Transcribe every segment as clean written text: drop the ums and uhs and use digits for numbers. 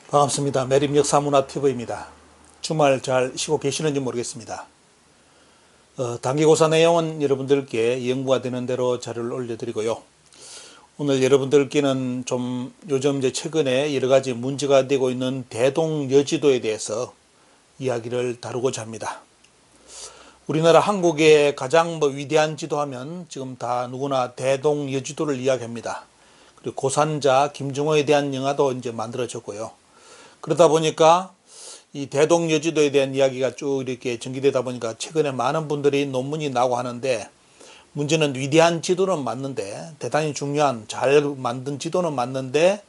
반갑습니다. 매립역사문화TV입니다. 주말 잘 쉬고 계시는지 모르겠습니다. 단기고사 내용은 여러분들께 연구가 되는 대로 자료를 올려드리고요. 오늘 여러분들께는 좀 요즘 최근에 여러 가지 문제가 되고 있는 대동여지도에 대해서 이야기를 다루고자 합니다. 우리나라 한국의 가장 위대한 지도하면 지금 다 누구나 대동여지도를 이야기합니다. 그리고 고산자 김정호에 대한 영화도 이제 만들어졌고요. 그러다 보니까 이 대동여지도에 대한 이야기가 쭉 이렇게 전개되다 보니까 최근에 많은 분들이 논문이 나오고 하는데, 문제는 위대한 지도는 맞는데, 대단히 중요한 잘 만든 지도는 맞는데,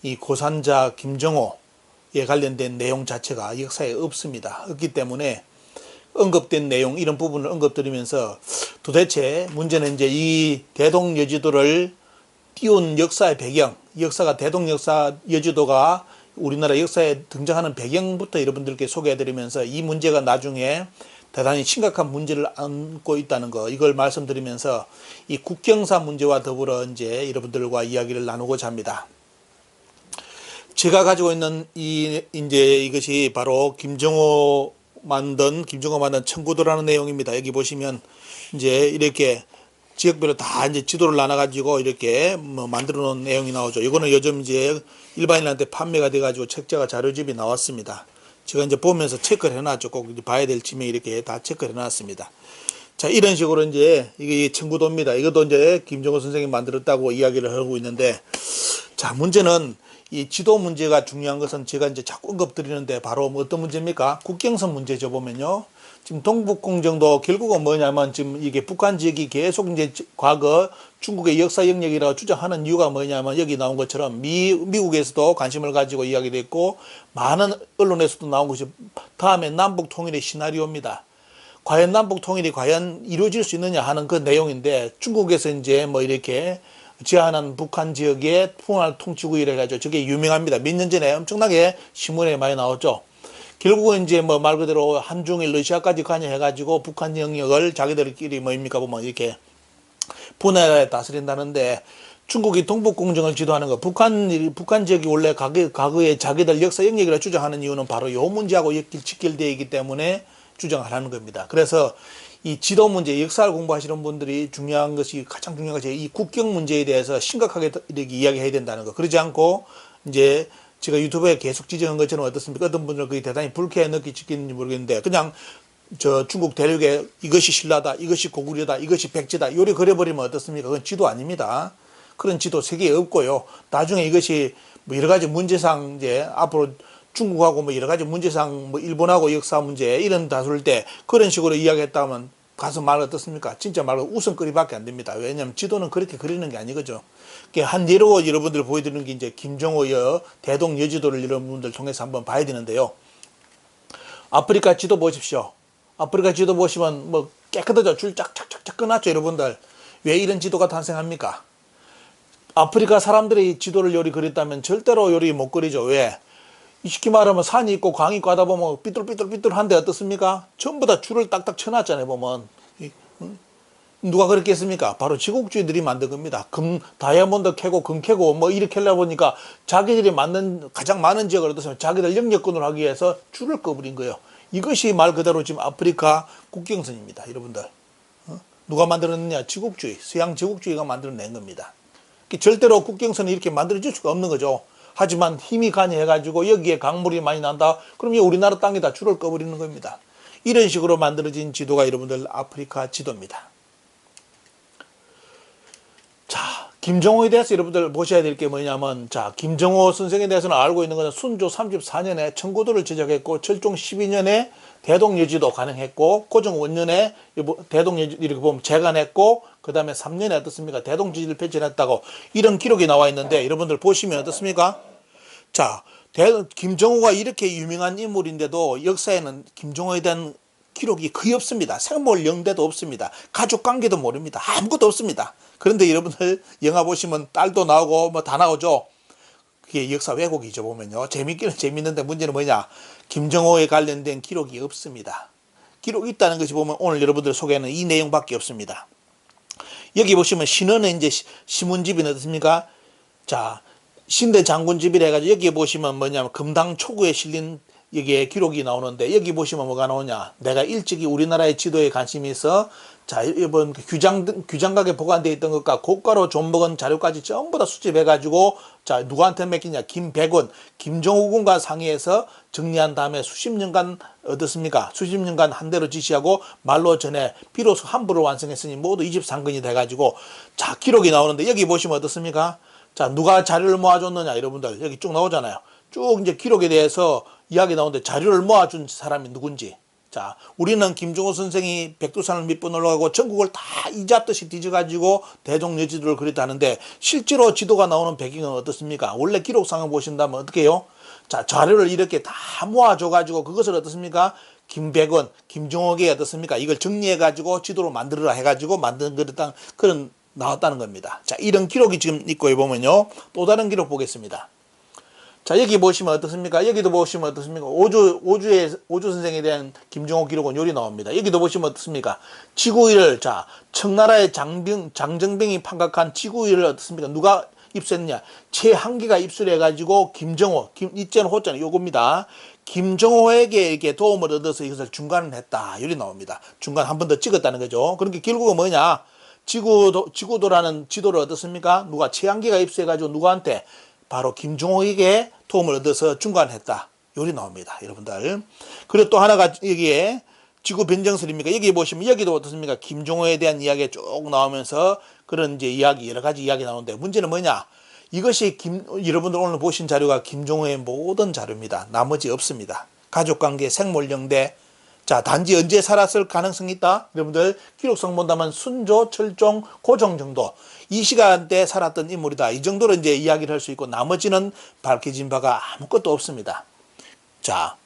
이 고산자 김정호에 관련된 내용 자체가 역사에 없습니다. 없기 때문에 언급된 내용 이런 부분을 언급드리면서, 도대체 문제는 이제 이 대동여지도를 띄운 역사의 배경, 역사가 대동역사 여지도가 우리나라 역사에 등장하는 배경부터 여러분들께 소개해드리면서, 이 문제가 나중에 대단히 심각한 문제를 안고 있다는 거, 이걸 말씀드리면서 이 국경사 문제와 더불어 이제 여러분들과 이야기를 나누고자 합니다. 제가 가지고 있는 이것이 바로 김정호 만든 청구도라는 내용입니다. 여기 보시면 이제 이렇게 지역별로 다 이제 지도를 나눠가지고 이렇게 만들어 놓은 내용이 나오죠. 이거는 요즘 이제 일반인한테 판매가 돼가지고 책자가 자료집이 나왔습니다. 제가 이제 보면서 체크를 해놨죠. 꼭 봐야 될 점에 이렇게 다 체크를 해놨습니다. 자, 이런 식으로 이제 이게 청구도입니다. 이것도 이제 김정호 선생님이 만들었다고 이야기를 하고 있는데, 자, 문제는 이 지도 문제가 중요한 것은 제가 이제 자꾸 언급드리는데, 바로 어떤 문제입니까? 국경선 문제죠. 보면요. 지금 동북공정도 결국은 뭐냐면, 지금 이게 북한 지역이 계속 이제 과거 중국의 역사 영역이라고 주장하는 이유가 뭐냐면, 여기 나온 것처럼 미국에서도 관심을 가지고 이야기됐고, 많은 언론에서도 나온 것이 다음에 남북 통일의 시나리오입니다. 과연 남북 통일이 과연 이루어질 수 있느냐 하는 그 내용인데, 중국에서 이제 이렇게 제한한 북한 지역의 풍할 통치구이라 해가지고 저게 유명합니다. 몇 년 전에 엄청나게 신문에 많이 나왔죠. 결국은 이제 말 그대로 한중일 러시아까지 관여해가지고 북한 영역을 자기들끼리 보면 이렇게 분할해 다스린다는데, 중국이 동북공정을 지도하는 거, 북한 지역이 원래 과거에 자기들 역사 영역이라 주장하는 이유는 바로 이 문제하고 직결되어 있기 때문에 주장을 하는 겁니다. 그래서 이 지도 문제, 역사를 공부하시는 분들이 가장 중요한 것이 이 국경 문제에 대해서 심각하게 이렇게 이야기해야 된다는 거. 그러지 않고 이제 제가 유튜브에 계속 지적한 것처럼 어떻습니까? 어떤 분들은 그게 대단히 불쾌해 느끼시는지 모르겠는데, 그냥 중국 대륙에 이것이 신라다, 이것이 고구려다, 이것이 백제다, 요리 그려버리면 어떻습니까? 그건 지도 아닙니다. 그런 지도 세계에 없고요. 나중에 이것이 여러 가지 문제상 이제 앞으로 중국하고 여러 가지 문제상 일본하고 역사 문제 이런 다툴 때 그런 식으로 이야기했다면 가서 말 어떻습니까? 진짜 말로 웃음거리밖에 안 됩니다. 왜냐하면 지도는 그렇게 그리는 게 아니거죠. 한 예로 여러분들 보여드리는 게 이제 김정호의 대동여지도를 여러분들 통해서 한번 봐야 되는데요. 아프리카 지도 보십시오. 아프리카 지도 보시면 깨끗하죠. 줄 쫙쫙쫙쫙 끊었죠, 여러분들. 왜 이런 지도가 탄생합니까? 아프리카 사람들이 지도를 요리 그렸다면 절대로 요리 못 그리죠. 왜? 쉽게 말하면 산이 있고 강이 있고 하다 보면 삐뚤삐뚤삐뚤한데 어떻습니까? 전부 다 줄을 딱딱 쳐놨잖아요, 보면. 누가 그랬겠습니까? 바로 지국주의들이 만든 겁니다. 다이아몬드 캐고 금 캐고 이렇게 하려다 보니까 자기들이 가장 많은 지역을 어떻습니까? 자기들 영역권을 하기 위해서 줄을 꺼버린 거예요. 이것이 말 그대로 지금 아프리카 국경선입니다, 여러분들. 누가 만들었느냐? 지국주의, 서양 지국주의가 만들어낸 겁니다. 절대로 국경선이 이렇게 만들어질 수가 없는 거죠. 하지만 힘이 관여해가지고 여기에 강물이 많이 난다. 그럼 우리나라 땅에다 줄을 꺼버리는 겁니다. 이런 식으로 만들어진 지도가 여러분들 아프리카 지도입니다. 자, 김정호에 대해서 여러분들 보셔야 될 게 뭐냐면, 자, 김정호 선생에 대해서는 알고 있는 것은 순조 34년에 청구도를 제작했고, 철종 12년에 대동여지도 간행했고, 고종 원년에 대동여지 이렇게 보면 재간했고, 그 다음에 3년에 어떻습니까? 대동지지를 펼쳐냈다고 이런 기록이 나와 있는데, 여러분들 보시면 어떻습니까? 자, 김정호가 이렇게 유명한 인물인데도 역사에는 김정호에 대한 기록이 거의 없습니다. 생물 영대도 없습니다. 가족 관계도 모릅니다. 아무것도 없습니다. 그런데 여러분들 영화 보시면 딸도 나오고 다 나오죠. 그게 역사 왜곡이죠, 보면요. 재밌기는 재밌는데 문제는 뭐냐? 김정호에 관련된 기록이 없습니다. 기록이 있다는 것이 보면 오늘 여러분들 소개하는 이 내용밖에 없습니다. 여기 보시면 신원은 이제 시문집이 어떻습니까? 자, 신대 장군집이라 해가지고 여기에 보시면 뭐냐면 금당 초구에 실린 여기에 기록이 나오는데 여기 보시면 뭐가 나오냐. 내가 일찍이 우리나라의 지도에 관심이 있어 자 이번 규장각에 보관되어 있던 것과 고가로 좀먹은 자료까지 전부 다 수집해가지고 자 누구한테 맡기냐. 김백운, 김정호 군과 상의해서 정리한 다음에 수십 년간 어떻습니까? 수십 년간 한 대로 지시하고 말로 전해 비로소 함부로 완성했으니 모두 23건이 돼가지고 자 기록이 나오는데 여기 보시면 어떻습니까? 자 누가 자료를 모아줬느냐 여러분들 여기 쭉 나오잖아요. 쭉 이제 기록에 대해서 이야기 나오는데 자료를 모아준 사람이 누군지. 자 우리는 김정호 선생이 백두산을 밑번 올라가고 전국을 다 이잡듯이 뒤져가지고 대동여지도를 그렸다는데 실제로 지도가 나오는 배경은 어떻습니까? 원래 기록상을 보신다면 어떻게 해요? 자 자료를 이렇게 다 모아줘가지고 그것을 어떻습니까? 김백운, 김정호에게 어떻습니까? 이걸 정리해가지고 지도로 만들어라 해가지고 만든 그런 나왔다는 겁니다. 자 이런 기록이 지금 있고 보면요 또 다른 기록 보겠습니다. 자 여기 보시면 어떻습니까? 여기도 보시면 어떻습니까? 오주 선생에 대한 김정호 기록은 요리 나옵니다. 여기도 보시면 어떻습니까? 지구위를 자 청나라의 장정병이 판각한 지구위를 어떻습니까? 누가 입수했느냐? 최한기가 입수해가지고 김정호, 이자는 호자는 요겁니다. 김정호에게 이렇게 도움을 얻어서 이것을 중간을 했다. 요리 나옵니다. 중간 한 번 더 찍었다는 거죠. 그러니까 결국은 뭐냐? 지구도라는 지도를 어떻습니까? 누가 최한기가 입수해가지고 누구한테? 바로 김정호에게 도움을 얻어서 중간했다. 요리 나옵니다. 여러분들. 그리고 또 하나가 여기에 지구 변정설입니까? 여기 보시면 여기도 어떻습니까? 김정호에 대한 이야기가 쭉 나오면서 그런 이제 이야기, 여러 가지 이야기 나오는데 문제는 뭐냐? 이것이 여러분들 오늘 보신 자료가 김정호의 모든 자료입니다. 나머지 없습니다. 가족관계, 생물연대. 자, 단지 언제 살았을 가능성이 있다? 여러분들 기록상 본다면 순조, 철종, 고종 정도 이 시간대에 살았던 인물이다. 이 정도로 이제 이야기를 할 수 있고 나머지는 밝혀진 바가 아무것도 없습니다. 자,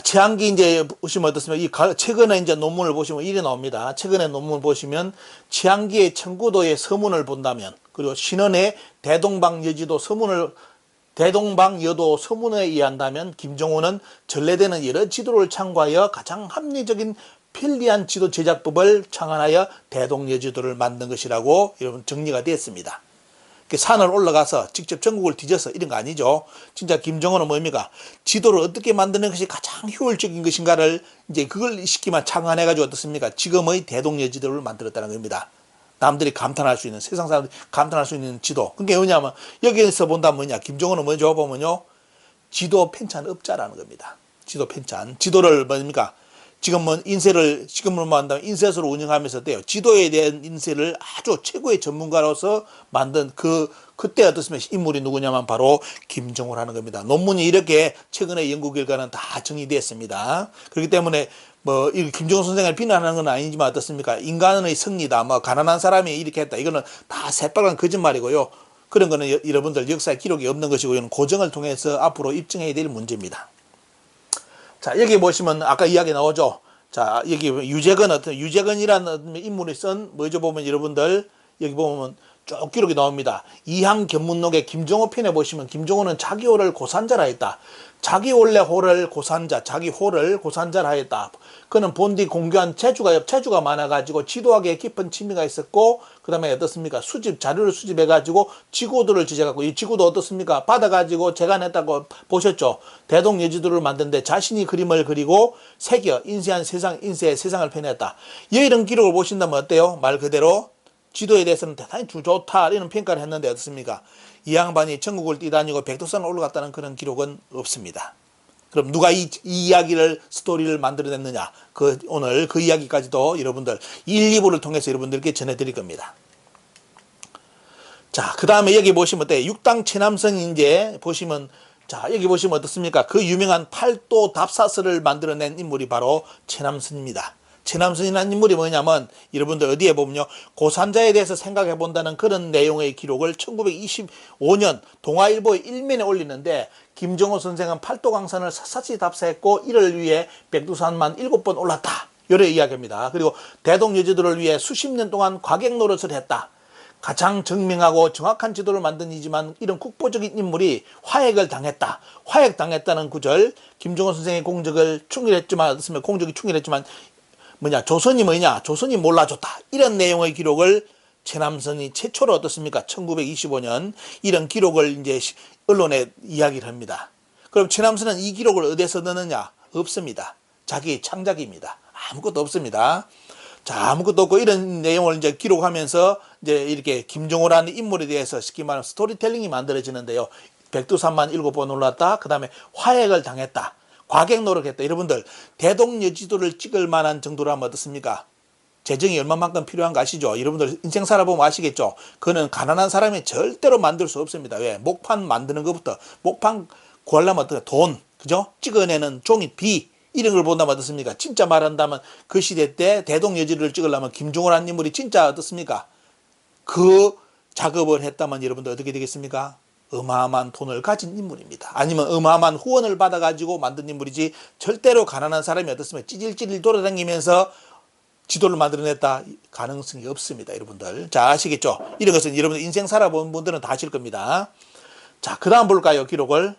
최한기 이제 보시면 어떻습니까? 최근에 이제 논문을 보시면 이래 나옵니다. 최근에 논문을 보시면 최한기의 청구도의 서문을 본다면 그리고 신원의 대동방여도 서문에 의한다면 김정호는 전래되는 여러 지도를 참고하여 가장 합리적인 편리한 지도 제작법을 창안하여 대동여지도를 만든 것이라고 여러분 정리가 되었습니다. 산을 올라가서 직접 전국을 뒤져서 이런 거 아니죠. 진짜 김정호는 뭡니까? 지도를 어떻게 만드는 것이 가장 효율적인 것인가를 이제 그걸 시키만 창안해가지고 어떻습니까? 지금의 대동여지도를 만들었다는 겁니다. 남들이 감탄할 수 있는, 세상 사람들이 감탄할 수 있는 지도. 그게 뭐냐면, 여기에서 본다면 뭐냐. 김정호는 뭐죠? 보면요. 지도 편찬 업자라는 겁니다. 지도 편찬. 지도를 뭡니까? 지금은 지금으로 한다면 인쇄소를 운영하면서 돼요. 지도에 대한 인쇄를 아주 최고의 전문가로서 만든 그때 어떻습니까? 인물이 누구냐면 바로 김정호라는 겁니다. 논문이 이렇게 최근에 연구 결과는 다 정리되었습니다. 그렇기 때문에 이 김정호 선생을 비난하는 건 아니지만 어떻습니까? 인간의 승리다. 가난한 사람이 이렇게 했다. 이거는 다 새빨간 거짓말이고요. 그런 거는 여러분들 역사에 기록이 없는 것이고, 이건 고증을 통해서 앞으로 입증해야 될 문제입니다. 자, 여기 보시면 아까 이야기 나오죠. 자, 여기 유재건이라는 인물이 쓴 뭐죠? 보면 여러분들 여기 보면 쭉 기록이 나옵니다. 이항견문록의 김정호 편에 보시면 김정호는 자기 호를 고산자라 했다. 자기 원래 호를 고산자, 자기 호를 고산자라 했다. 그는 본디 공교한 재주가 많아가지고 지도학에 깊은 취미가 있었고, 그 다음에 어떻습니까? 자료를 수집해가지고 지구도를 지적하고, 이 지구도 어떻습니까? 받아가지고 재간했다고 보셨죠? 대동여지도를 만드는데 자신이 그림을 그리고 인쇄한 세상을 펴냈다. 이런 기록을 보신다면 어때요? 말 그대로 지도에 대해서는 대단히 좋다 이런 평가를 했는데 어떻습니까? 이 양반이 전국을 뛰다니고 백두산을 올라갔다는 그런 기록은 없습니다. 그럼 누가 이 이야기를 스토리를 만들어냈느냐? 오늘 그 이야기까지도 여러분들 1, 2부를 통해서 여러분들께 전해드릴 겁니다. 자, 그 다음에 여기 보시면 어때요? 육당 최남선 이제 보시면 자, 여기 보시면 어떻습니까? 그 유명한 팔도 답사서를 만들어낸 인물이 바로 최남선입니다. 최남선이라는 인물이 뭐냐면 여러분들 어디에 보면요. 고산자에 대해서 생각해 본다는 그런 내용의 기록을 1925년 동아일보의 일면에 올리는데 김정호 선생은 팔도강산을 샅샅이 답사했고 이를 위해 백두산만 7번 올랐다. 이런 이야기입니다. 그리고 대동여지도를 위해 수십 년 동안 과객 노릇을 했다. 가장 정명하고 정확한 지도를 만든 이지만 이런 국보적인 인물이 화액을 당했다. 화액당했다는 구절 김정호 선생의 공적을 충일했지만 공적이 충일했지만 조선이 뭐냐? 조선이 몰라줬다. 이런 내용의 기록을 최남선이 최초로 어떻습니까? 1925년 이런 기록을 이제 언론에 이야기를 합니다. 그럼 최남선은 이 기록을 어디서 넣느냐? 없습니다. 자기의 창작입니다. 아무것도 없습니다. 자, 아무것도 없고 이런 내용을 이제 기록하면서 이제 이렇게 김종호라는 인물에 대해서 쉽게 말하면 스토리텔링이 만들어지는데요. 백두산만 7번 올랐다. 그 다음에 화획을 당했다. 과객 노력했다. 여러분들 대동여지도를 찍을 만한 정도라면 어떻습니까? 재정이 얼마만큼 필요한가 아시죠? 여러분들 인생 살아보면 아시겠죠? 그거는 가난한 사람이 절대로 만들 수 없습니다. 왜? 목판 만드는 것부터 목판 구하려면 어떻게 돈, 그죠? 찍어내는 종이 이런 걸 본다면 어떻습니까? 진짜 말한다면 그 시대 때 대동여지를 찍으려면 김종호라는 인물이 진짜 어떻습니까? 그 작업을 했다면 여러분들 어떻게 되겠습니까? 어마어마한 돈을 가진 인물입니다. 아니면 어마어마한 후원을 받아가지고 만든 인물이지 절대로 가난한 사람이 어떻습니까? 찌질찌질 돌아다니면서 지도를 만들어냈다 가능성이 없습니다. 여러분들. 자, 아시겠죠? 이런 것은 여러분들 인생 살아본 분들은 다 아실 겁니다. 자, 그 다음 볼까요? 기록을.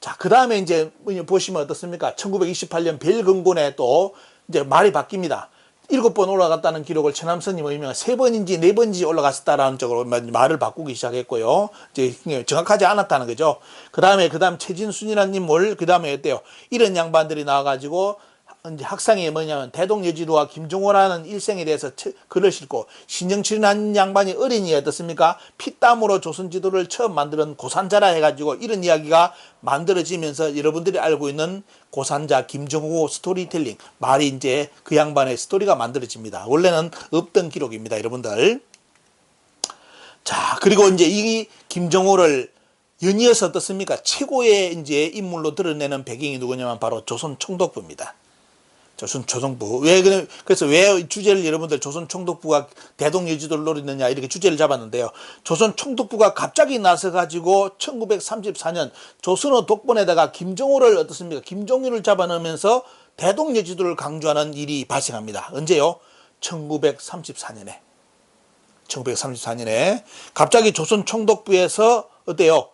자, 그 다음에 이제 보시면 어떻습니까? 1928년 벨근곤에 또 이제 말이 바뀝니다. 7번 올라갔다는 기록을 최남선님 의미가 3번인지 4번인지 올라갔었다라는 쪽으로 말을 바꾸기 시작했고요. 이제 정확하지 않았다는 거죠. 그 다음 최진순이라는 인물, 그 다음에 어때요? 이런 양반들이 나와가지고 이제 학상이 뭐냐면 대동여지도와 김종호라는 일생에 대해서 글을 싣고 신정칠이라는 양반이 어린이 어떻습니까? 피땀으로 조선지도를 처음 만드는 고산자라 해가지고 이런 이야기가 만들어지면서 여러분들이 알고 있는 고산자 김종호 스토리텔링 말이 이제 그 양반의 스토리가 만들어집니다. 원래는 없던 기록입니다, 여러분들. 자, 그리고 이제 이 김종호를 연이어서 어떻습니까? 최고의 이제 인물로 드러내는 배경이 누구냐면 바로 조선 총독부입니다. 조선부. 그래서 왜 주제를 여러분들 조선 총독부가 대동여지도를 노리느냐 이렇게 주제를 잡았는데요. 조선 총독부가 갑자기 나서가지고 1934년 조선어 독본에다가 김종호를 어떻습니까? 김종유를 잡아넣으면서 대동여지도를 강조하는 일이 발생합니다. 언제요? 1934년에. 갑자기 조선 총독부에서 어때요?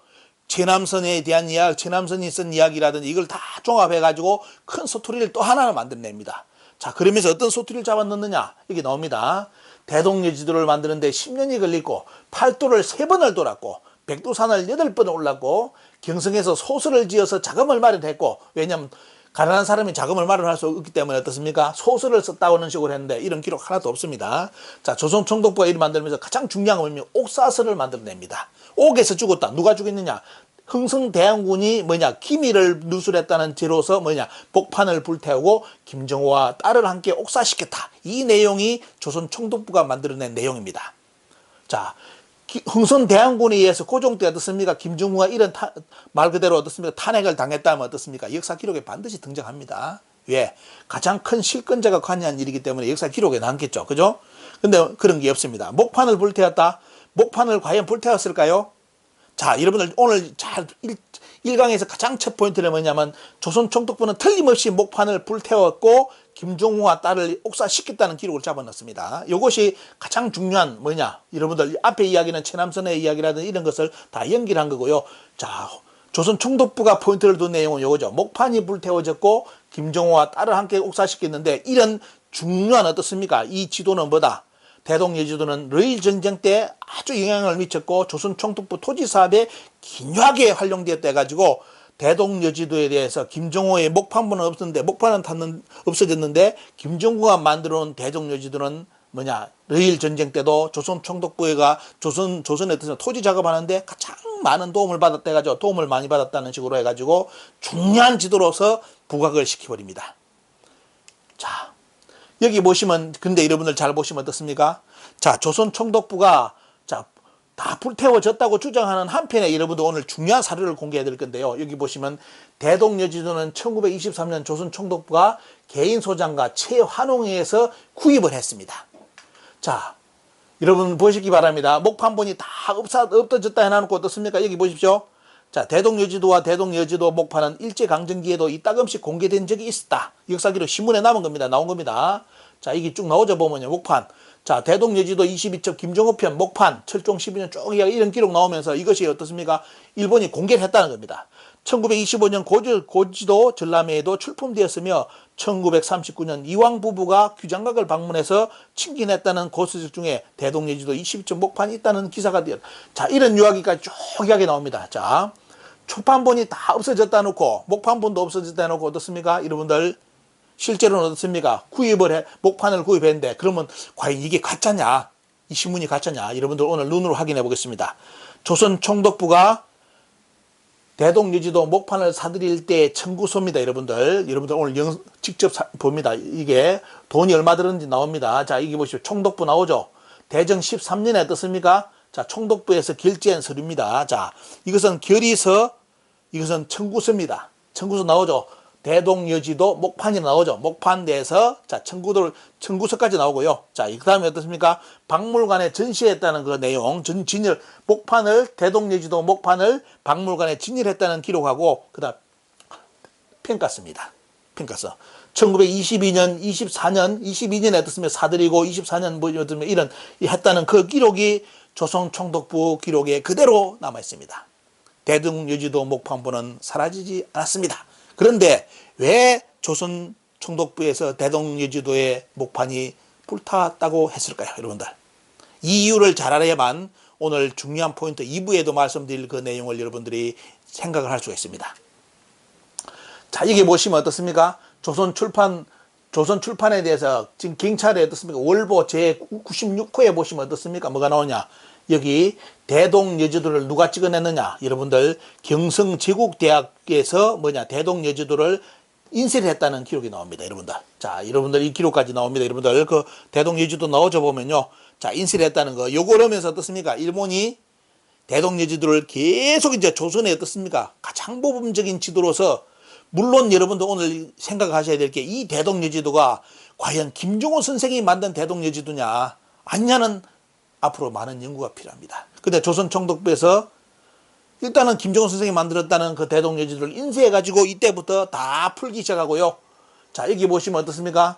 최남선에 대한 이야기, 최남선이 쓴 이야기라든지 이걸 다 종합해가지고 큰 소투리를 또 하나를 만들어냅니다. 자, 그러면서 어떤 소투리를 잡아넣느냐? 이게 나옵니다. 대동여지도를 만드는데 10년이 걸리고 팔도를 3번을 돌았고 백두산을 8번 올랐고 경성에서 소설을 지어서 자금을 마련했고 왜냐하면 가난한 사람이 자금을 마련할 수 없기 때문에 어떻습니까? 소설을 썼다는 식으로 했는데 이런 기록 하나도 없습니다. 자, 조선 총독부가 이를 만들면서 가장 중요한 건 옥사설을 만들어냅니다. 옥에서 죽었다. 누가 죽였느냐? 흥성대항군이 기미를 누설했다는 죄로서 복판을 불태우고 김정호와 딸을 함께 옥사시켰다. 이 내용이 조선 총독부가 만들어낸 내용입니다. 자, 흥선대항군에 의해서 고종 때 어떻습니까? 김정우가 이런 말 그대로 어떻습니까? 탄핵을 당했다면 어떻습니까? 역사 기록에 반드시 등장합니다. 왜? 가장 큰 실권자가 관여한 일이기 때문에 역사 기록에 남겠죠. 그죠? 근데 그런 게 없습니다. 목판을 불태웠다. 목판을 과연 불태웠을까요? 자, 여러분들 오늘 잘 1강에서 가장 첫 포인트는 뭐냐면 조선 총독부는 틀림없이 목판을 불태웠고 김종호와 딸을 옥사시켰다는 기록을 잡아놨습니다. 이것이 가장 중요한 여러분들 앞에 이야기는 최남선의 이야기라든지 이런 것을 다 연결한 거고요. 자, 조선 총독부가 포인트를 둔 내용은 이거죠. 목판이 불태워졌고 김종호와 딸을 함께 옥사시켰는데 이런 중요한 어떻습니까? 이 지도는 뭐다? 대동여지도는 러일 전쟁 때 아주 영향을 미쳤고 조선 총독부 토지 사업에 긴요하게 활용되었다 해가지고 대동여지도에 대해서 김종호의 목판부는 없어졌는데 김종호가 만들어놓은 대동여지도는 러일 전쟁 때도 조선 총독부가 조선에 대해서 토지 작업하는데 가장 많은 도움을 받았다 해가지고 도움을 많이 받았다는 식으로 해가지고 중요한 지도로서 부각을 시켜버립니다. 자, 여기 보시면 근데 여러분들 잘 보시면 어떻습니까? 자, 조선 총독부가 다 불태워졌다고 주장하는 한편에 여러분들 오늘 중요한 사료를 공개해 드릴 건데요. 여기 보시면 대동여지도는 1923년 조선 총독부가 개인 소장가 최환웅에 의해서 구입을 했습니다. 자, 여러분 보시기 바랍니다. 목판본이 다 없어졌다 해놓고 어떻습니까? 여기 보십시오. 자, 대동여지도와 대동여지도 목판은 일제강점기에도 이따금씩 공개된 적이 있었다. 역사기록 신문에 남은 겁니다. 나온 겁니다. 자, 이게 쭉 나오죠. 보면요. 목판. 자, 대동여지도 22첩 김종호 편 목판 철종 12년 쭉 이런 기록 나오면서 이것이 어떻습니까? 일본이 공개를 했다는 겁니다. 1925년 고지도 전람회에도 출품되었으며 1939년 이왕 부부가 규장각을 방문해서 친기냈다는 고서적 중에 대동여지도 22점 목판이 있다는 기사가 되어. 자, 이런 이야기까지 쭉 이야기 나옵니다. 자, 초판본이 다 없어졌다 놓고 목판본도 없어졌다 놓고 어떻습니까? 여러분들 실제로는 어떻습니까? 목판을 구입했는데 그러면 과연 이게 가짜냐? 이 신문이 가짜냐? 여러분들 오늘 눈으로 확인해 보겠습니다. 조선 총독부가 대동여지도 목판을 사들일 때 청구서입니다. 여러분들 오늘 직접 봅니다. 이게 돈이 얼마 들었는지 나옵니다. 자, 이게 보시죠. 총독부 나오죠. 대정 13년에 어떻습니까? 자, 총독부에서 결재한 서류입니다. 자, 이것은 결의서, 이것은 청구서입니다. 청구서 나오죠. 대동여지도 목판이 나오죠. 목판대에서 자, 청구서까지 나오고요. 자, 그 다음에 어떻습니까? 박물관에 전시했다는 그 내용, 대동여지도 목판을 박물관에 진열했다는 기록하고, 그 다음 평가서입니다. 평가서. 1922년, 24년, 22년에 어떻습니까? 사들이고, 24년 뭐 이런 했다는 그 기록이 조선 총독부 기록에 그대로 남아 있습니다. 대동여지도 목판본은 사라지지 않았습니다. 그런데 왜 조선 총독부에서 대동여지도의 목판이 불탔다고 했을까요, 여러분들? 이 이유를 잘 알아야만 오늘 중요한 포인트 2부에도 말씀드릴 그 내용을 여러분들이 생각을 할 수가 있습니다. 자, 이게 보시면 어떻습니까? 조선 출판에 대해서 지금 경찰에 어떻습니까? 월보 제96호에 보시면 어떻습니까? 뭐가 나오냐? 여기 대동여지도를 누가 찍어냈느냐? 여러분들 경성제국대학에서 대동여지도를 인쇄했다는 기록이 나옵니다. 여러분들. 자, 여러분들 이 기록까지 나옵니다. 여러분들 그 대동여지도 나오죠 보면요. 자, 인쇄했다는 거. 요걸 하면서 어떻습니까? 일본이 대동여지도를 계속 이제 조선에 어떻습니까? 가장 모범적인 지도로서 물론 여러분들 오늘 생각하셔야 될 게 이 대동여지도가 과연 김종호 선생이 만든 대동여지도냐 아니냐는 앞으로 많은 연구가 필요합니다. 근데 조선 총독부에서 일단은 김종호 선생이 만들었다는 그 대동여지도를 인쇄해가지고 이때부터 다 풀기 시작하고요. 자, 여기 보시면 어떻습니까?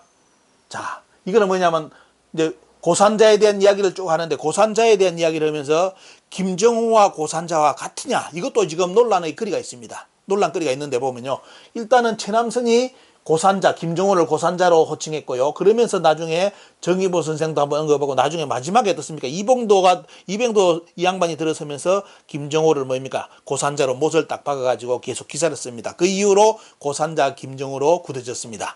자, 이거는 뭐냐면 이제 고산자에 대한 이야기를 쭉 하는데 고산자에 대한 이야기를 하면서 김정호와 고산자와 같으냐? 이것도 지금 논란의 거리가 있습니다. 논란거리가 있는데 보면요. 일단은 최남선이 고산자, 김정호를 고산자로 호칭했고요. 그러면서 나중에 정의보 선생도 한번 언급하고 나중에 마지막에 어떻습니까? 이병도 이 양반이 들어서면서 김정호를 고산자로 못을 딱 박아가지고 계속 기사를 씁니다. 그 이후로 고산자 김정호로 굳어졌습니다.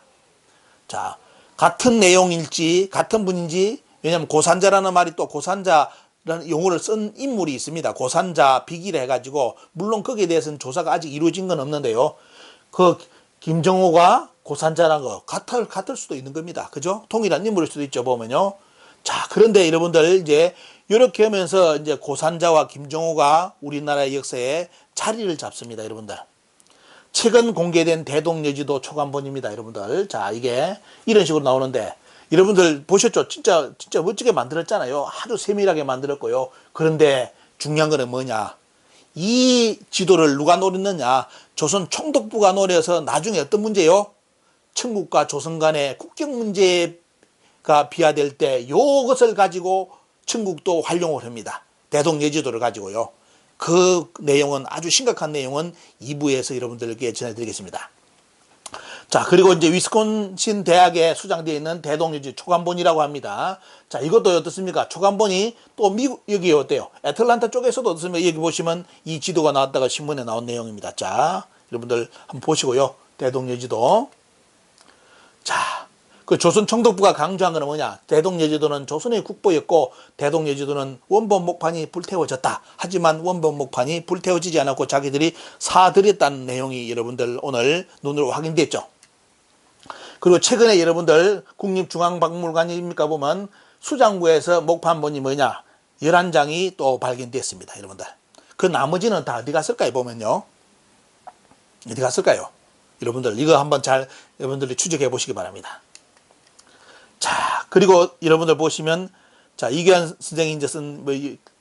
자, 같은 내용일지 같은 분인지 왜냐하면 고산자라는 말이 또 고산자라는 용어를 쓴 인물이 있습니다. 고산자 비기를 해가지고 물론 거기에 대해서는 조사가 아직 이루어진 건 없는데요. 그 김정호가 고산자라는 거 같을 수도 있는 겁니다. 그죠? 동일한 인물일 수도 있죠, 보면요. 자, 그런데 여러분들 이제 이렇게 하면서 이제 고산자와 김정호가 우리나라의 역사에 자리를 잡습니다, 여러분들. 최근 공개된 대동여지도 초간본입니다, 여러분들. 자, 이게 이런 식으로 나오는데 여러분들 보셨죠? 진짜 멋지게 만들었잖아요. 아주 세밀하게 만들었고요. 그런데 중요한 거는 뭐냐? 이 지도를 누가 노렸느냐? 조선 총독부가 노려서 나중에 어떤 문제요? 청국과 조선 간의 국경 문제가 비화될 때 이것을 가지고 청국도 활용을 합니다. 대동여지도를 가지고요. 그 내용은 아주 심각한 내용은 2부에서 여러분들께 전해드리겠습니다. 자, 그리고 이제 위스콘신 대학에 수장되어 있는 대동여지 초간본이라고 합니다. 자, 이것도 어떻습니까? 초간본이 또 미국, 여기 어때요? 애틀란타 쪽에서도 어떻습니까? 여기 보시면 이 지도가 나왔다가 신문에 나온 내용입니다. 자, 여러분들 한번 보시고요. 대동여지도. 자, 그 조선 총독부가 강조한 건 뭐냐? 대동여지도는 조선의 국보였고 대동여지도는 원본 목판이 불태워졌다. 하지만 원본 목판이 불태워지지 않았고 자기들이 사들였다는 내용이 여러분들 오늘 눈으로 확인됐죠. 그리고 최근에 여러분들 국립중앙박물관입니까 보면 수장구에서 목판본이 뭐냐? 11장이 또 발견됐습니다. 여러분들. 그 나머지는 다 어디 갔을까요? 보면요. 어디 갔을까요? 여러분들 이거 한번 잘 여러분들이 추적해 보시기 바랍니다. 자, 그리고 여러분들 보시면 자, 이규환 선생이 이제 쓴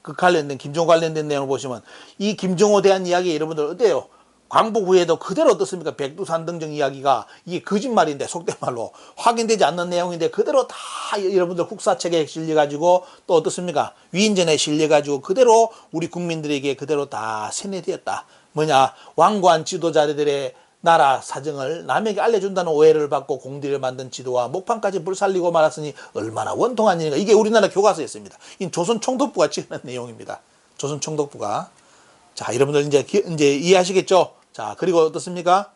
그 관련된 김종호 관련된 내용을 보시면 이 김종호에 대한 이야기 여러분들 어때요? 광복 후에도 그대로 어떻습니까? 백두산 등정 이야기가 이게 거짓말인데 속된 말로 확인되지 않는 내용인데 그대로 다 여러분들 국사책에 실려가지고 또 어떻습니까? 위인전에 실려가지고 그대로 우리 국민들에게 그대로 다 세뇌되었다. 뭐냐? 완고한 지도자들의 나라 사정을 남에게 알려준다는 오해를 받고 공들여 만든 지도와 목판까지 불살리고 말았으니 얼마나 원통한 일인가. 이게 우리나라 교과서였습니다. 이 조선 총독부가 찍은 내용입니다. 조선 총독부가. 자, 여러분들 이제 이해하시겠죠? 자, 그리고 어떻습니까?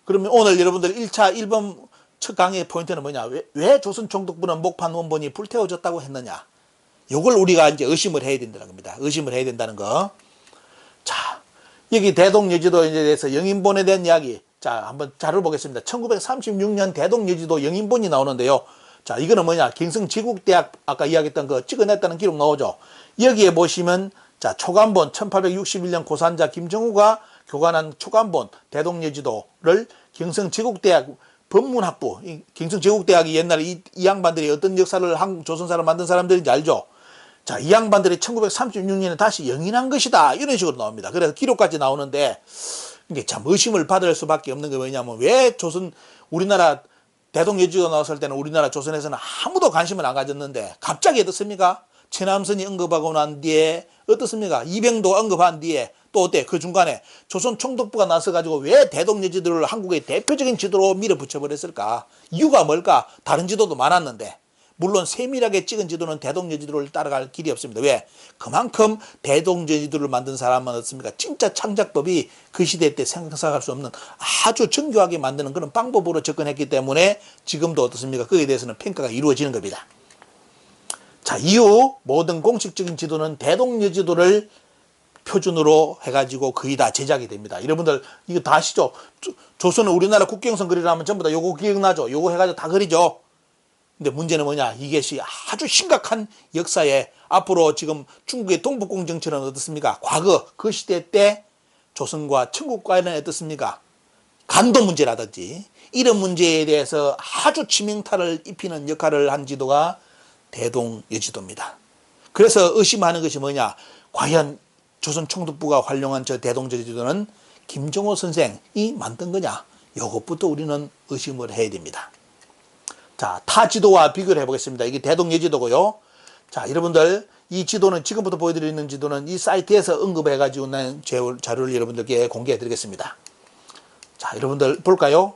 그러면 오늘 여러분들 1번 첫 강의의 포인트는 뭐냐? 왜 조선 총독부는 목판 원본이 불태워졌다고 했느냐? 요걸 우리가 이제 의심을 해야 된다는 겁니다. 의심을 해야 된다는 거. 자, 여기 대동여지도에 대해서 영인본에 대한 이야기. 자, 한번 자료를 보겠습니다. 1936년 대동여지도 영인본이 나오는데요. 자, 이거는 뭐냐? 경성지국대학 아까 이야기했던 거 찍어냈다는 기록 나오죠. 여기에 보시면 자, 초간본 1861년 고산자 김정우가 교관한 초간본 대동여지도를 경성지국대학 법문학부, 경성제국대학이 옛날에 이 양반들이 어떤 역사를 조선사를 만든 사람들인지 알죠? 자, 이 양반들이 1936년에 다시 영인한 것이다. 이런 식으로 나옵니다. 그래서 기록까지 나오는데, 이게 참 의심을 받을 수밖에 없는 게 뭐냐면, 왜 우리나라 대동여지도 나왔을 때는 우리나라 조선에서는 아무도 관심을 안 가졌는데, 갑자기 어떻습니까? 최남선이 언급하고 난 뒤에, 어떻습니까? 이병도 언급한 뒤에, 또 어때? 그 중간에 조선 총독부가 나서가지고 왜 대동여지도를 한국의 대표적인 지도로 밀어붙여버렸을까? 이유가 뭘까? 다른 지도도 많았는데. 물론 세밀하게 찍은 지도는 대동여지도를 따라갈 길이 없습니다. 왜? 그만큼 대동여지도를 만든 사람은 어떻습니까? 진짜 창작법이 그 시대 때 생각할 수 없는 아주 정교하게 만드는 그런 방법으로 접근했기 때문에 지금도 어떻습니까? 거기에 대해서는 평가가 이루어지는 겁니다. 자, 이후 모든 공식적인 지도는 대동여지도를 표준으로 해가지고 거의 다 제작이 됩니다. 여러분들 이거 다 아시죠? 조선은 우리나라 국경선 그리려면 전부 다 요거 기억나죠? 요거 해가지고 다 그리죠. 근데 문제는 뭐냐? 이것이 아주 심각한 역사에 앞으로 지금 중국의 동북공정처럼 어떻습니까? 과거 그 시대 때 조선과 청국과는 어떻습니까? 간도 문제라든지 이런 문제에 대해서 아주 치명타를 입히는 역할을 한 지도가 대동여지도입니다. 그래서 의심하는 것이 뭐냐? 과연 조선 총독부가 활용한 저 대동여지도는 김정호 선생이 만든 거냐? 이것부터 우리는 의심을 해야 됩니다. 자, 타 지도와 비교를 해보겠습니다. 이게 대동여지도고요. 자, 여러분들 이 지도는 지금부터 보여드리는 지도는 이 사이트에서 언급해가지고 난 자료를 여러분들께 공개해 드리겠습니다. 자, 여러분들 볼까요?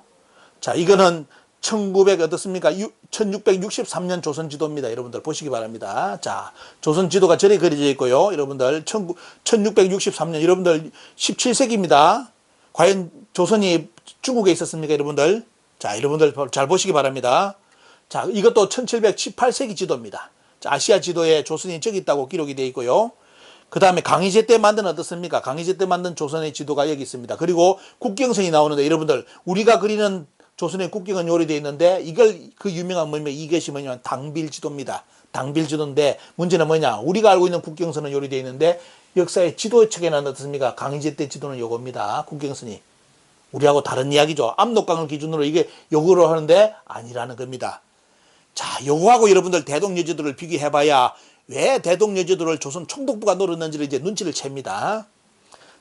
자, 이거는 1663년 조선 지도입니다. 여러분들 보시기 바랍니다. 자, 조선 지도가 저리 그려져 있고요. 여러분들 1663년 여러분들 17세기입니다. 과연 조선이 중국에 있었습니까, 여러분들? 자, 여러분들 잘 보시기 바랍니다. 자, 이것도 1718세기 지도입니다. 자, 아시아 지도에 조선이 저기 있다고 기록이 되어 있고요. 그 다음에 강희제 때 만든 어떻습니까? 강희제 때 만든 조선의 지도가 여기 있습니다. 그리고 국경선이 나오는데 여러분들 우리가 그리는 조선의 국경은 요리되어 있는데 그 유명한 뭐냐면 이것이 뭐냐면 당빌지도입니다. 당빌지도인데 문제는 뭐냐? 우리가 알고 있는 국경선은 요리되어 있는데 역사의 지도책에는 어떻습니까? 강희제 때 지도는 요겁니다. 국경선이. 우리하고 다른 이야기죠. 압록강을 기준으로 이게 요거로 하는데 아니라는 겁니다. 자, 요거하고 여러분들 대동여지도를 비교해봐야 왜 대동여지도를 조선 총독부가 노렸는지를 이제 눈치를 챕니다.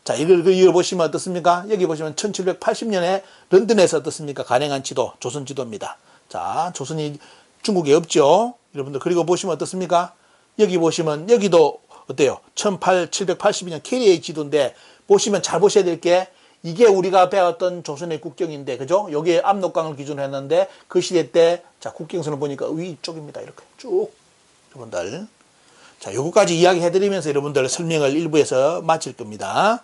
자, 이걸 보시면 어떻습니까? 여기 보시면 1780년에 런던에서 어떻습니까? 간행한 지도, 조선 지도입니다. 자, 조선이 중국에 없죠? 여러분들, 그리고 보시면 어떻습니까? 여기 보시면, 여기도 어때요? 1782년 캐리의 지도인데, 보시면 잘 보셔야 될 게, 이게 우리가 배웠던 조선의 국경인데, 그죠? 여기에 압록강을 기준으로 했는데, 그 시대 때, 자, 국경선을 보니까 위쪽입니다. 이렇게 쭉. 여러분들. 자, 요거까지 이야기 해드리면서 여러분들 설명을 일부에서 마칠 겁니다.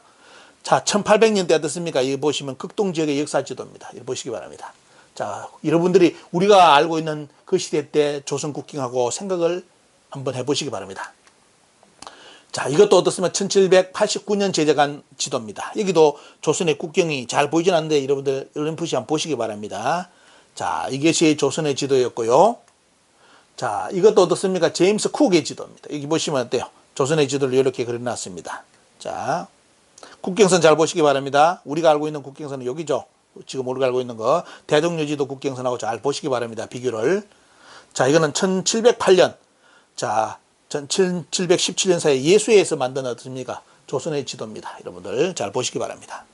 자, 1800년대 어떻습니까? 여기 보시면 극동 지역의 역사 지도입니다. 이거 보시기 바랍니다. 자, 여러분들이 우리가 알고 있는 그 시대 때 조선 국경하고 생각을 한번 해보시기 바랍니다. 자, 이것도 어떻습니까? 1789년 제작한 지도입니다. 여기도 조선의 국경이 잘 보이진 않는데 여러분들 어렴풋이 한번 보시기 바랍니다. 자, 이것이 조선의 지도였고요. 자, 이것도 어떻습니까? 제임스 쿡의 지도입니다. 여기 보시면 어때요? 조선의 지도를 이렇게 그려놨습니다. 자, 국경선 잘 보시기 바랍니다. 우리가 알고 있는 국경선은 여기죠. 지금 우리가 알고 있는 거. 대동여지도 국경선하고 잘 보시기 바랍니다. 비교를. 자, 이거는 1708년. 자, 1717년 사이에 예수에서 만든 어떻습니까? 조선의 지도입니다. 여러분들 잘 보시기 바랍니다.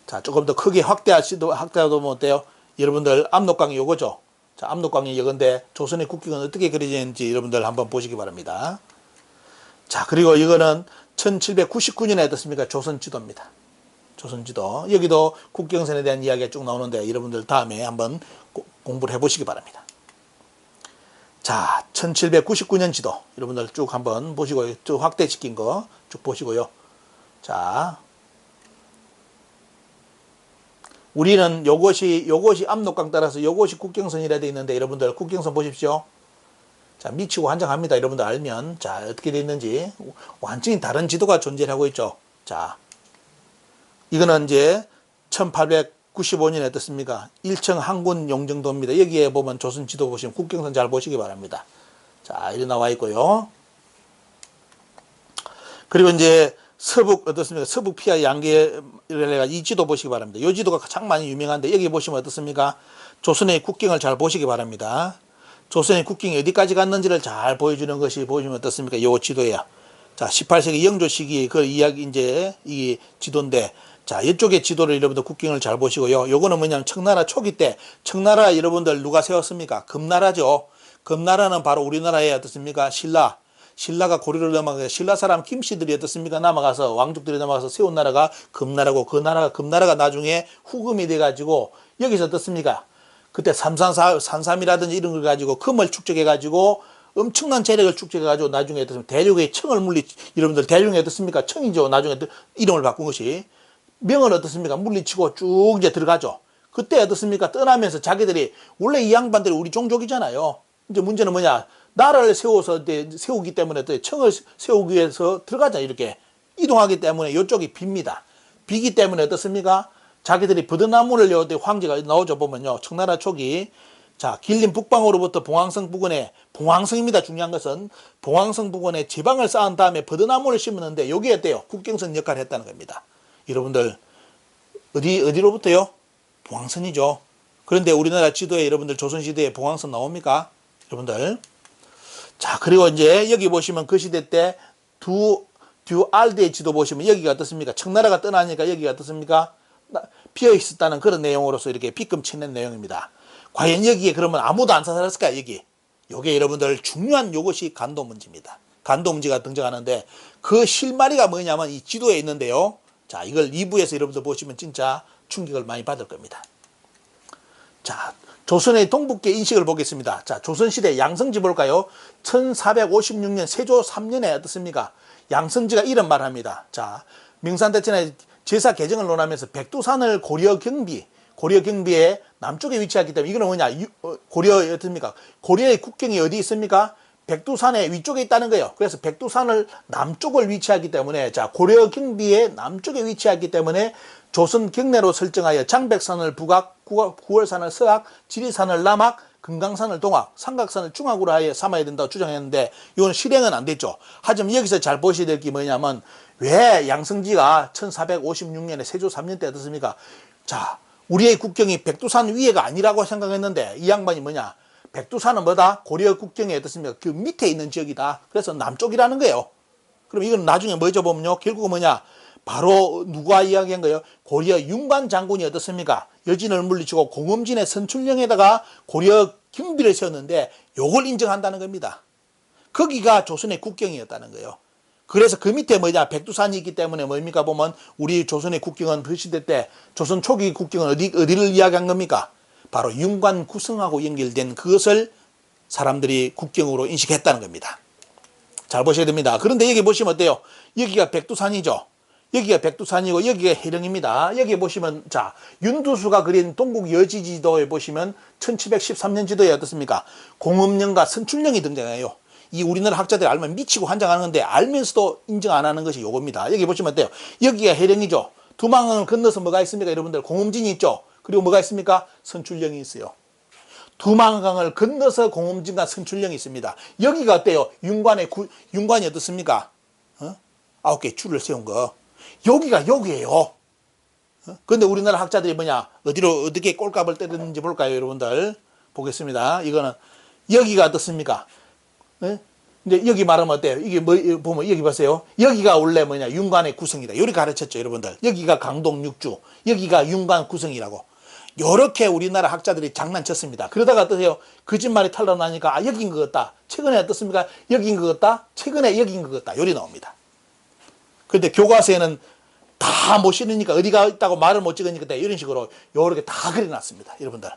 자, 조금 더 크게 확대하면 어때요? 여러분들 압록강이 요거죠. 자, 압록강이 이건데 조선의 국경은 어떻게 그려지는지 여러분들 한번 보시기 바랍니다. 자, 그리고 이거는 1799년에 어떻습니까? 조선 지도입니다. 조선지도. 여기도 국경선에 대한 이야기가 쭉 나오는데 여러분들 다음에 한번 공부를 해보시기 바랍니다. 자, 1799년 지도 여러분들 쭉 한번 보시고요. 쭉 확대시킨 거 쭉 보시고요. 자, 우리는 요것이 압록강 따라서 요것이 국경선이라 되어 있는데 여러분들 국경선 보십시오. 자, 미치고 환장합니다. 여러분들 알면. 자, 어떻게 되어 있는지 완전히 다른 지도가 존재하고 있죠. 자, 이거는 이제 1895년에 어떻습니까? 1층 항군 용정도입니다. 여기에 보면 조선 지도 보시면 국경선 잘 보시기 바랍니다. 자, 이렇게 나와 있고요. 그리고 이제 서북 어떻습니까? 서북 피하 양계를 이 지도 보시기 바랍니다. 이 지도가 가장 많이 유명한데 여기 보시면 어떻습니까? 조선의 국경을 잘 보시기 바랍니다. 조선의 국경이 어디까지 갔는지를 잘 보여주는 것이 보시면 어떻습니까? 이 지도예요. 자, 18세기 영조 시기 그 이야기 이제 이 지도인데, 자, 이쪽에 지도를 여러분들 국경을 잘 보시고요. 요거는 뭐냐면 청나라 초기 때 청나라 여러분들 누가 세웠습니까? 금나라죠. 금나라는 바로 우리나라의 어떻습니까? 신라가 고려를 넘어가서 신라 사람 김씨들이 어떻습니까? 남아가서 왕족들이 넘어가서 세운 나라가 금나라고, 금나라가 나중에 후금이 돼가지고 여기서 어떻습니까? 그때 산삼이라든지 이런 걸 가지고 금을 축적해가지고 엄청난 재력을 축적해가지고 나중에 어떻습니까? 대륙의 청을 여러분들 대륙이 어떻습니까? 청이죠. 나중에 이름을 바꾼 것이. 명을 어떻습니까? 물리치고 쭉 이제 들어가죠. 그때 어떻습니까? 떠나면서 자기들이 원래 이 양반들이 우리 종족이잖아요. 이제 문제는 뭐냐? 나라를 세우기 때문에 또 청을 세우기 위해서 들어가자 이렇게 이동하기 때문에 이쪽이 빕니다. 비기 때문에 어떻습니까? 자기들이 버드나무를 황제가 나오죠. 보면요. 청나라 초기. 자, 길림 북방으로부터 봉황성 부근에, 봉황성입니다. 중요한 것은 봉황성 부근에 지방을 쌓은 다음에 버드나무를 심었는데 여기에 어때요? 국경선 역할을 했다는 겁니다. 여러분들 어디로부터요? 봉황선이죠. 그런데 우리나라 지도에 여러분들 조선시대에 봉황선 나옵니까? 여러분들. 자, 그리고 이제 여기 보시면 그 시대 때 듀알드의 지도 보시면 여기가 어떻습니까? 청나라가 떠나니까 여기가 어떻습니까? 비어 있었다는 그런 내용으로서 이렇게 빗금 쳐낸 내용입니다. 과연 여기에 그러면 아무도 안 살았을까? 여기. 요게 여러분들 중요한 요것이 간도 문제입니다. 간도 문제가 등장하는데 그 실마리가 뭐냐면 이 지도에 있는데요. 자, 이걸 2부에서 여러분들 보시면 진짜 충격을 많이 받을 겁니다. 자, 조선의 동북계 인식을 보겠습니다. 자, 조선시대 양성지 볼까요? 1456년 세조 3년에 어떻습니까? 양성지가 이런 말을 합니다. 자, 명산대천에 제사 개정을 논하면서 백두산을 고려경비의 남쪽에 위치하기 때문에 이거는 뭐냐? 어떻습니까? 고려의 국경이 어디 있습니까? 백두산의 위쪽에 있다는 거예요. 그래서 백두산을 남쪽을 위치하기 때문에, 자, 고려 경비의 남쪽에 위치하기 때문에 조선 경내로 설정하여 장백산을 북악, 구월산을 서악, 지리산을 남악, 금강산을 동악, 삼각산을 중악으로 하여 삼아야 된다고 주장했는데 이건 실행은 안 됐죠. 하지만 여기서 잘 보셔야 될 게 뭐냐면 왜 양성지가 1456년에 세조 3년 때 어떻습니까? 자, 우리의 국경이 백두산 위에가 아니라고 생각했는데 이 양반이 뭐냐? 백두산은 뭐다? 고려 국경에 어떻습니까? 그 밑에 있는 지역이다. 그래서 남쪽이라는 거예요. 그럼 이건 나중에 뭐죠 보면요. 결국은 뭐냐? 바로 누가 이야기한 거예요? 고려 윤관 장군이 어떻습니까? 여진을 물리치고 공음진의 선출령에다가 고려 경비를 세웠는데 요걸 인정한다는 겁니다. 거기가 조선의 국경이었다는 거예요. 그래서 그 밑에 뭐냐? 백두산이 있기 때문에 뭡니까 보면 우리 조선의 국경은 그 시대 때 조선 초기 국경은 어디를 이야기한 겁니까? 바로 윤관 구성하고 연결된 그것을 사람들이 국경으로 인식했다는 겁니다. 잘 보셔야 됩니다. 그런데 여기 보시면 어때요? 여기가 백두산이죠. 여기가 백두산이고 여기가 해령입니다. 여기 보시면 자, 윤두수가 그린 동국 여지지도에 보시면 1713년 지도에 어떻습니까? 공음령과 선출령이 등장해요. 이 우리나라 학자들이 알면 미치고 환장하는 건데 알면서도 인정 안 하는 것이 요겁니다. 여기 보시면 어때요? 여기가 해령이죠. 두만강을 건너서 뭐가 있습니까? 여러분들 공음진이 있죠. 그리고 뭐가 있습니까? 선출령이 있어요. 두만강을 건너서 공음진과 선출령이 있습니다. 여기가 어때요? 윤관이 어떻습니까? 9개 줄을 세운 거. 여기가 여기예요. 그런데 우리나라 학자들이 뭐냐? 어떻게 꼴값을 때렸는지 볼까요, 여러분들? 보겠습니다. 이거는 여기가 어떻습니까? 근데 여기 말하면 어때요? 이게 뭐 보면 여기 보세요. 여기가 원래 뭐냐? 윤관의 구성이다. 이렇게 가르쳤죠, 여러분들. 여기가 강동 육주, 여기가 윤관 구성이라고. 요렇게 우리나라 학자들이 장난쳤습니다. 그러다가 어떠세요? 거짓말이 탄로나니까 여긴 것 같다. 최근에 어떻습니까? 여긴 것 같다. 최근에 여긴 것 같다. 요리 나옵니다. 그런데 교과서에는 다 못 실으니까 어디가 있다고 말을 못 찍으니까 이런 식으로 요렇게 다 그려놨습니다. 여러분들.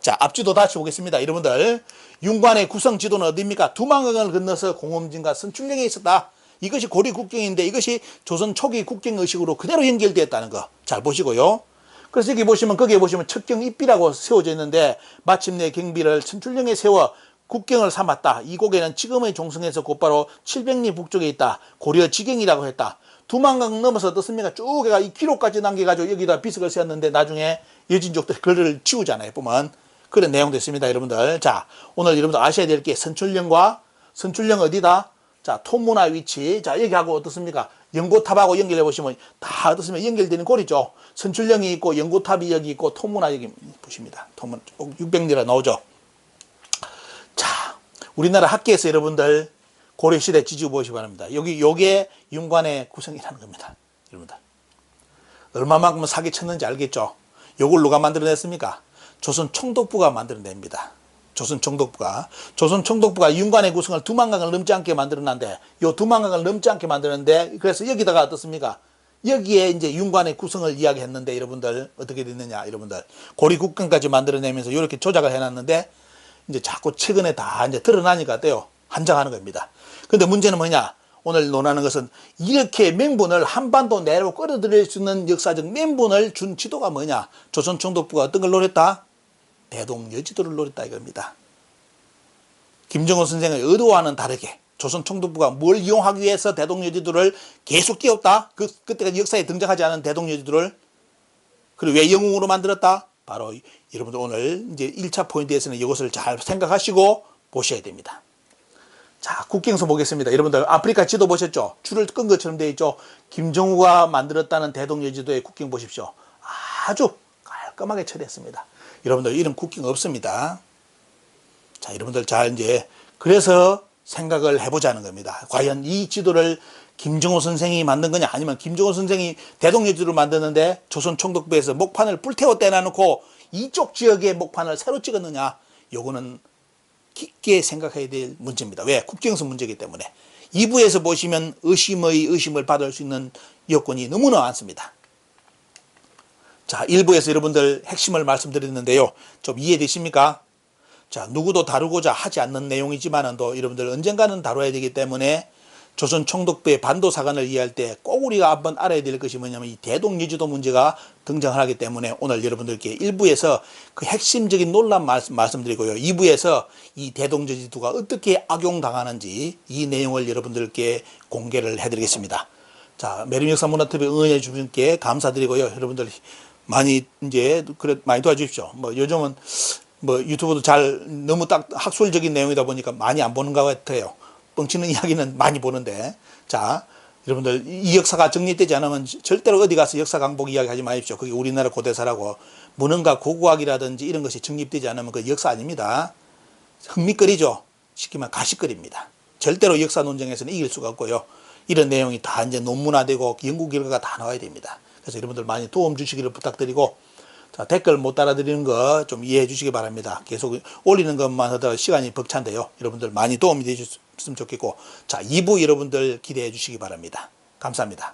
자, 앞지도 다시 보겠습니다. 여러분들. 윤관의 구성 지도는 어디입니까? 두만강을 건너서 공엄진과 선출령에 있었다. 이것이 고려 국경인데 이것이 조선 초기 국경 의식으로 그대로 연결되었다는 거 잘 보시고요. 그래서 여기 보시면 거기에 보시면 척경 입비라고 세워져 있는데 마침내 경비를 선출령에 세워 국경을 삼았다. 이 고개는 지금의 종성에서 곧바로 700리 북쪽에 있다. 고려 지경이라고 했다. 두만강 넘어서 어떻습니까? 쭉 해가 이 기록까지 남겨가지고 여기다 비석을 세웠는데 나중에 여진족들 글을 지우잖아요. 보면 그런 내용도 있습니다. 여러분들. 자, 오늘 여러분들 아셔야 될 게 선출령과 선출령 어디다? 자, 톱문화 위치. 자, 여기하고 어떻습니까? 연고탑하고 연결해 보시면 다 어떻습니까? 연결되는 골이죠. 선출령이 있고 연고탑이 여기 있고 톱문화 여기 보십니다. 톱문 600리라 나오죠. 자, 우리나라 학계에서 여러분들 고려시대 지지고 보시기 바랍니다. 요게 윤관의 구성이라는 겁니다. 여러분들. 얼마만큼 사기 쳤는지 알겠죠? 요걸 누가 만들어냈습니까? 조선 총독부가 만들어냅니다. 조선 총독부가 윤관의 구성을 두만강을 넘지 않게 만들어놨는데, 요 두만강을 넘지 않게 만드는데, 그래서 여기다가 어떻습니까? 여기에 이제 윤관의 구성을 이야기했는데, 여러분들, 어떻게 됐느냐, 여러분들. 고리국경까지 만들어내면서 이렇게 조작을 해놨는데, 이제 자꾸 최근에 다 이제 드러나니까 어때요? 한장하는 겁니다. 근데 문제는 뭐냐? 오늘 논하는 것은 이렇게 명분을 한반도 내로 끌어들일 수 있는 역사적 명분을 준 지도가 뭐냐? 조선 총독부가 어떤 걸 노렸다? 대동여지도를 노렸다 이겁니다. 김정은 선생의 의도와는 다르게 조선 총독부가 뭘 이용하기 위해서 대동여지도를 계속 띄웠다? 그때가 역사에 등장하지 않은 대동여지도를. 그리고 왜 영웅으로 만들었다? 바로 여러분들 오늘 이제 1차 포인트에서는 이것을 잘 생각하시고 보셔야 됩니다. 자, 국경서 보겠습니다. 여러분들 아프리카 지도 보셨죠? 줄을 끈 것처럼 되어 있죠? 김정우가 만들었다는 대동여지도의 국경 보십시오. 아주 깔끔하게 처리했습니다. 여러분들 이런 국경 없습니다. 자, 여러분들 잘 이제 그래서 생각을 해보자는 겁니다. 과연 이 지도를 김정우 선생이 만든 거냐, 아니면 김정우 선생이 대동여지도를 만드는데 조선 총독부에서 목판을 불태워 떼놔놓고 이쪽 지역의 목판을 새로 찍었느냐, 요거는 깊게 생각해야 될 문제입니다. 왜? 국경서 문제이기 때문에. 2부에서 보시면 의심을 받을 수 있는 여건이 너무나 많습니다. 자, 1부에서 여러분들 핵심을 말씀드렸는데요. 좀 이해되십니까? 자, 누구도 다루고자 하지 않는 내용이지만은 또 여러분들 언젠가는 다뤄야 되기 때문에 조선 총독부의 반도 사관을 이해할 때 꼭 우리가 한번 알아야 될 것이 뭐냐면 이 대동여지도 문제가 등장을 하기 때문에 오늘 여러분들께 1부에서 그 핵심적인 논란 말씀드리고요. 2부에서 이 대동여지도가 어떻게 악용당하는지 이 내용을 여러분들께 공개를 해드리겠습니다. 자, 매림역사문화TV 응원해 주신 분께 감사드리고요. 여러분들 많이 이제 많이 도와주십시오. 뭐 요즘은 뭐 유튜브도 잘 너무 딱 학술적인 내용이다 보니까 많이 안 보는 것 같아요. 뻥치는 이야기는 많이 보는데, 자, 여러분들 이 역사가 정립되지 않으면 절대로 어디 가서 역사 강복 이야기 하지 마십시오. 그게 우리나라 고대사라고. 문헌과 고고학이라든지 이런 것이 정립되지 않으면 그 역사 아닙니다. 흥미거리죠. 쉽게 말하면 가시거리입니다. 절대로 역사 논쟁에서는 이길 수가 없고요. 이런 내용이 다 이제 논문화되고 연구 결과가 다 나와야 됩니다. 그래서 여러분들 많이 도움 주시기를 부탁드리고, 자, 댓글 못 따라드리는 거 좀 이해해 주시기 바랍니다. 계속 올리는 것만 하다가 시간이 벅찬데요. 여러분들 많이 도움이 되셨으면 좋겠고, 자, 2부 여러분들 기대해 주시기 바랍니다. 감사합니다.